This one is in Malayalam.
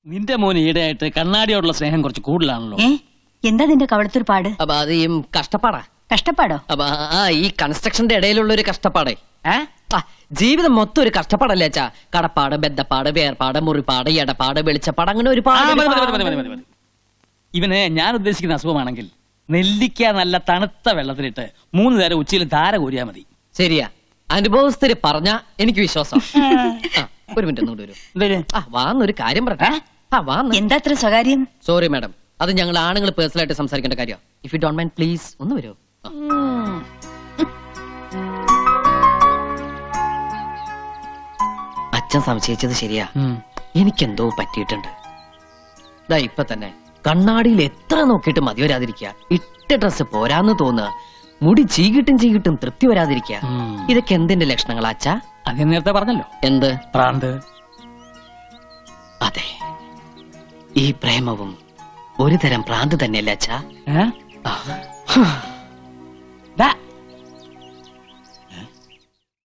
നിന്റെ മോന് ഈടെയായിട്ട് കണ്ണാടിയോടുള്ള സ്നേഹം കുറച്ച് കൂടുതലാണല്ലോ. എന്താ നിന്റെ കവളത്തൊരു പാട്? അപ്പൊ അത് ഈ കഷ്ടപ്പാടാ. കഷ്ടപ്പാടോ? അപ്പൊ ഈ കൺസ്ട്രക്ഷന്റെ ഇടയിലുള്ള ഒരു കഷ്ടപ്പാടേ. ജീവിതം മൊത്തം ഒരു കഷ്ടപ്പാടല്ലേ അച്ഛാ. കടപ്പാട്, ബദ്ധപ്പാട്, വേർപാട്, മുറിപ്പാട്, എടപ്പാട്, വെളിച്ചപ്പാട്, അങ്ങനെ ഒരുപാട്. ഇവന് ഞാൻ ഉദ്ദേശിക്കുന്ന അസുഖമാണെങ്കിൽ നെല്ലിക്ക നല്ല തണുത്ത വെള്ളത്തിലിട്ട് 3 നേരം ഉച്ചയിൽ ധാര കോരിയാ മതി. ശരിയാ, അനുഭവസ്ഥര് പറഞ്ഞ എനിക്ക് വിശ്വാസം. ഒരു മിനിറ്റ് ഒന്നുകൂടി വരും. വാന്നൊരു കാര്യം പറ. എന്താ അത്ര സ്വകാര്യം? സോറി മാഡം, അത് ഞങ്ങൾ ആണുങ്ങൾ പേഴ്സണൽ ആയിട്ട് സംസാരിക്കേണ്ട കാര്യം. If you don't mind please ഒന്ന് വരൂ. അച്ഛൻ സംശയിച്ചത് ശരിയാ. എനിക്കെന്തോ പറ്റിയിട്ടുണ്ട്. ദാ ഇപ്പൊ തന്നെ കണ്ണാടിയിൽ എത്ര നോക്കിയിട്ട് മതി വരാതിരിക്കുക, ഇട്ട ഡ്രസ് പോരാന്ന് തോന്നുക, മുടി ചീകിട്ടും തൃപ്തി വരാതിരിക്കുക. ഇതൊക്കെ എന്തിന്റെ ലക്ഷണങ്ങളാ അച്ഛാ? അത് ഞാൻ നേരത്തെ പറഞ്ഞല്ലോ. എന്ത് പ്രാന്ത്? അതെ, ഈ പ്രേമവും ഒരു തരം പ്രാന്ത് തന്നെയല്ലേ അച്ഛാ?